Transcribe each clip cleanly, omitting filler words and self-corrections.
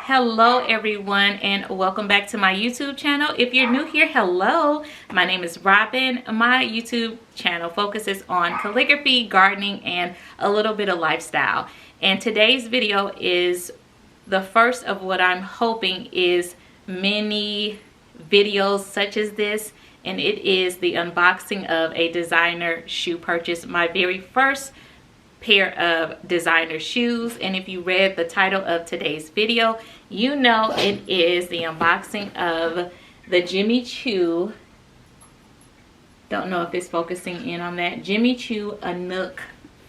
Hello everyone, and welcome back to my YouTube channel. If you're new here, hello. My name is Robyn. My YouTube channel focuses on calligraphy, gardening, and a little bit of lifestyle. And today's video is the first of what I'm hoping is many videos such as this, and it is the unboxing of a designer shoe purchase, my very first pair of designer shoes. And if you read the title of today's video, you know it is the unboxing of the Jimmy Choo, don't know if it's focusing in on that, Jimmy Choo Anouk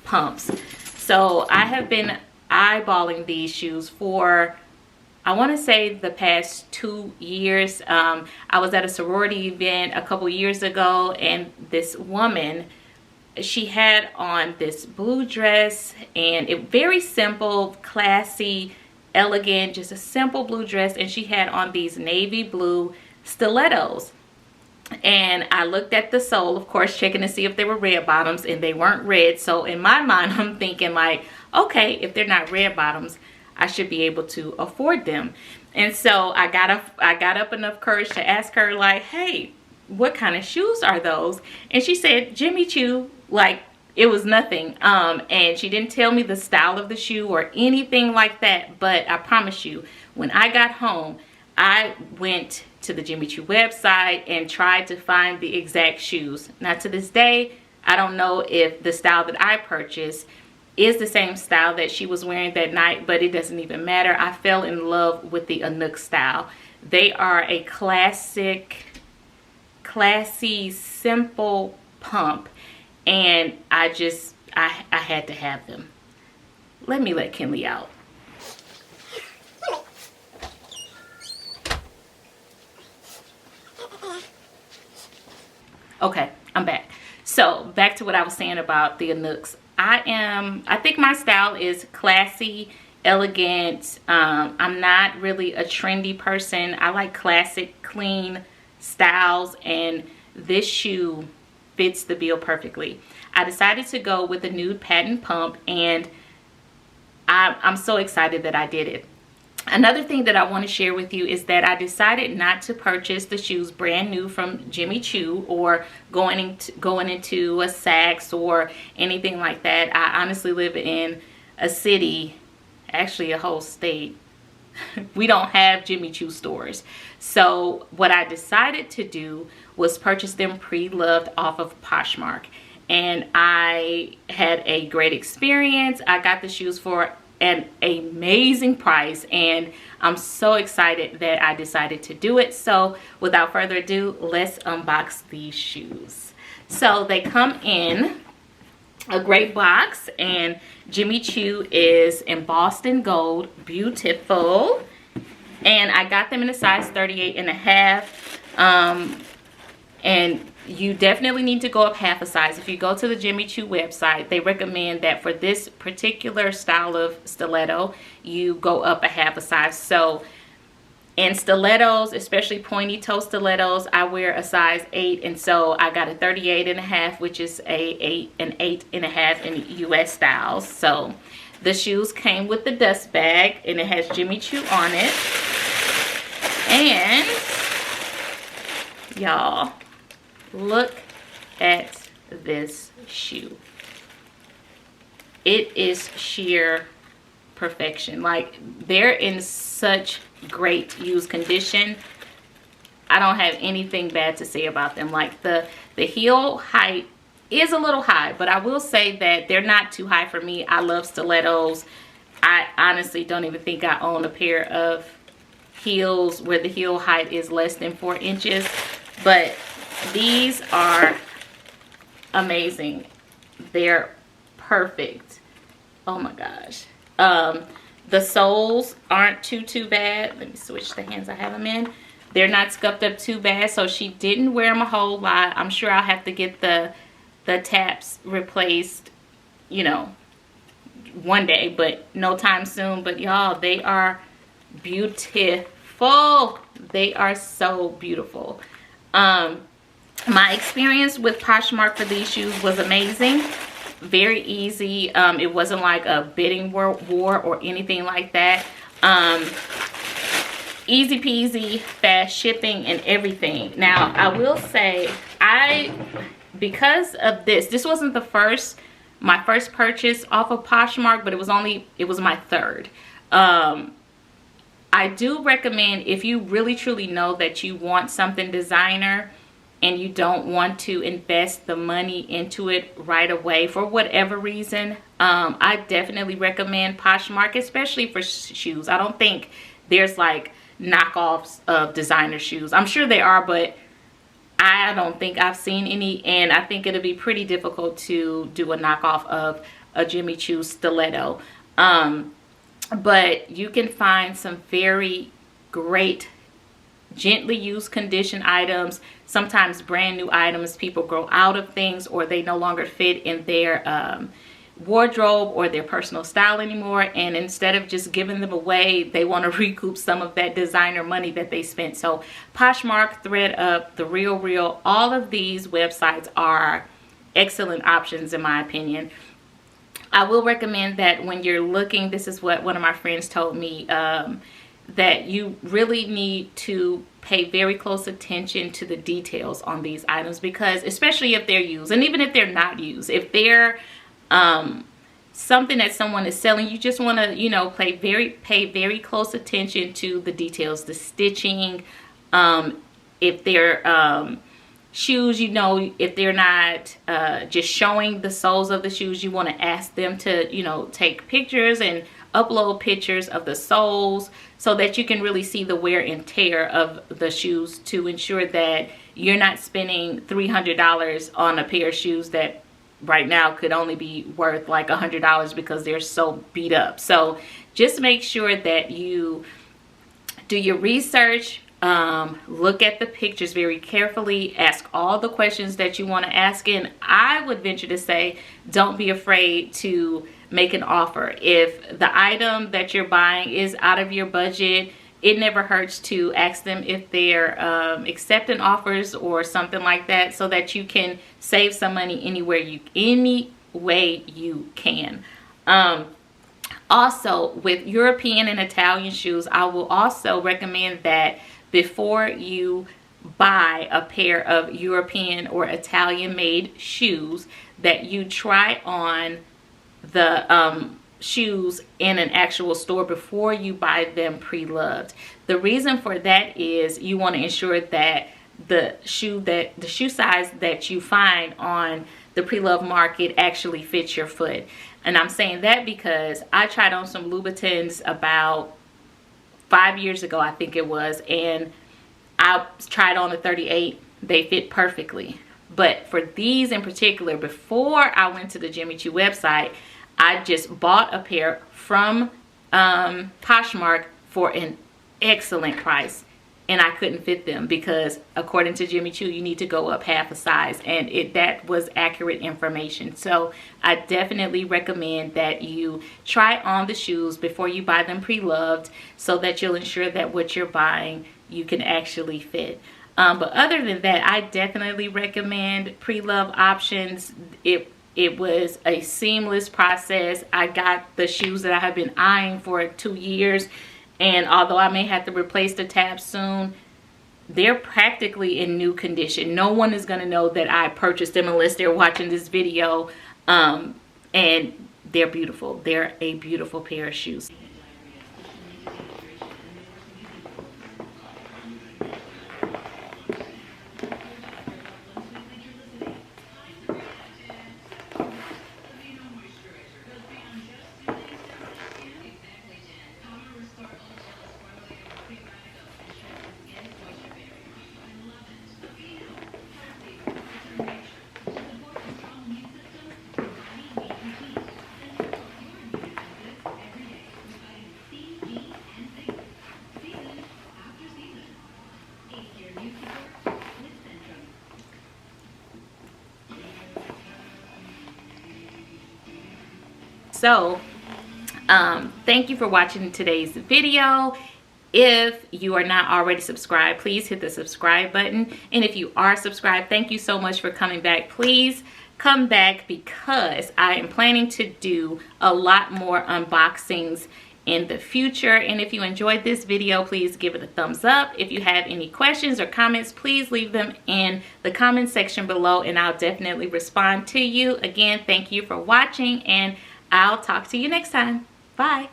pumps. So I have been eyeballing these shoes for, I want to say, the past 2 years. I was at a sorority event a couple years ago, and this woman, she had on this blue dress, and it very simple, classy, elegant, just a simple blue dress, and she had on these navy blue stilettos. And I looked at the sole, of course, checking to see if they were red bottoms, and they weren't red. So in my mind, I'm thinking like, okay, if they're not red bottoms, I should be able to afford them. And so I got up enough courage to ask her, like, hey, what kind of shoes are those? And she said Jimmy Choo, like it was nothing. And she didn't tell me the style of the shoe or anything like that. But I promise you, when I got home, I went to the Jimmy Choo website and tried to find the exact shoes. Now to this day, I don't know if the style that I purchased is the same style that she was wearing that night, but it doesn't even matter. I fell in love with the Anouk style. They are a classic, classy, simple pump, and I had to have them. Let me let Kinley out. Okay, I'm back. So back to what I was saying about the Anouks. I think my style is classy, elegant. I'm not really a trendy person. I like classic, clean styles, and this shoe fits the bill perfectly. I decided to go with a nude patent pump, and I'm so excited that I did it. Another thing that I want to share with you is that I decided not to purchase the shoes brand new from Jimmy Choo or going into a Saks or anything like that. I honestly live in a city, actually a whole state. We don't have Jimmy Choo stores. So what I decided to do was purchase them pre-loved off of PoshMark. And I had a great experience. I got the shoes for an amazing price, and I'm so excited that I decided to do it. So without further ado, let's unbox these shoes. So they come in a great box, and Jimmy Choo is embossed in gold, beautiful. And I got them in a size 38.5. And you definitely need to go up half a size. If you go to the Jimmy Choo website, they recommend that for this particular style of stiletto, you go up a half a size. So in stilettos, especially pointy toe stilettos, I wear a size 8, and so I got a 38.5, which is an 8.5 in US styles. So the shoes came with the dust bag, and it has Jimmy Choo on it. And y'all, look at this shoe. It is sheer perfection. Like, they're in such great used condition. I don't have anything bad to say about them. Like, the heel height is a little high, but I will say that they're not too high for me. I love stilettos. I honestly don't even think I own a pair of heels where the heel height is less than 4 inches, but these are amazing. They're perfect. Oh my gosh. The soles aren't too bad. Let me switch the hands I have them in. They're not scuffed up too bad, so she didn't wear them a whole lot. I'm sure I'll have to get the taps replaced, you know, one day, but no time soon. But y'all, they are beautiful. They are so beautiful. My experience with PoshMark for these shoes was amazing. Very easy. It wasn't like a bidding war or anything like that. easy peasy, fast shipping and everything. Now I will say, because of this wasn't my first purchase off of Poshmark, but it was my third. I do recommend, if you really truly know that you want something designer and you don't want to invest the money into it right away for whatever reason, I definitely recommend Poshmark, especially for shoes. I don't think there's like knockoffs of designer shoes. I'm sure there are, but I don't think I've seen any, and I think it'll be pretty difficult to do a knockoff of a Jimmy Choo stiletto. But you can find some very great gently used condition items, sometimes brand new items. People grow out of things, or they no longer fit in their wardrobe or their personal style anymore, and instead of just giving them away, they want to recoup some of that designer money that they spent. So Poshmark, ThredUp, The RealReal, all of these websites are excellent options in my opinion. I will recommend that when you're looking, this is what one of my friends told me, that you really need to pay very close attention to the details on these items, because especially if they're used, and even if they're not used, if they're something that someone is selling, you just want to, you know, pay very close attention to the details, the stitching. If they're shoes, you know, if they're not just showing the soles of the shoes, you want to ask them to, you know, take pictures and upload pictures of the soles so that you can really see the wear and tear of the shoes, to ensure that you're not spending $300 on a pair of shoes that right now could only be worth like $100 because they're so beat up. So just make sure that you do your research. Look at the pictures very carefully, ask all the questions that you want to ask, and I would venture to say don't be afraid to make an offer. If the item that you're buying is out of your budget, it never hurts to ask them if they're accepting offers or something like that, so that you can save some money any way you can. Also, with European and Italian shoes, I will also recommend that before you buy a pair of European or Italian made shoes, that you try on the shoes in an actual store before you buy them pre-loved. The reason for that is you want to ensure that the shoe size that you find on the pre-loved market actually fits your foot. And I'm saying that because I tried on some Louboutins about 5 years ago, I think it was, and I tried on a 38. They fit perfectly. But for these in particular, before I went to the Jimmy Choo website, I just bought a pair from Poshmark for an excellent price, and I couldn't fit them because according to Jimmy Choo, you need to go up half a size, and that was accurate information. So I definitely recommend that you try on the shoes before you buy them pre-loved, so that you'll ensure that what you're buying you can actually fit. But other than that, I definitely recommend pre-loved options. It was a seamless process. I got the shoes that I have been eyeing for 2 years, and although I may have to replace the tabs soon, they're practically in new condition. No one is going to know that I purchased them unless they're watching this video. And they're beautiful. They're a beautiful pair of shoes. So thank you for watching today's video. If you are not already subscribed, please hit the subscribe button, and if you are subscribed, thank you so much for coming back. Please come back, because I am planning to do a lot more unboxings in the future. And if you enjoyed this video, please give it a thumbs up. If you have any questions or comments, please leave them in the comment section below and I'll definitely respond to you. Again, thank you for watching and I'll talk to you next time. Bye.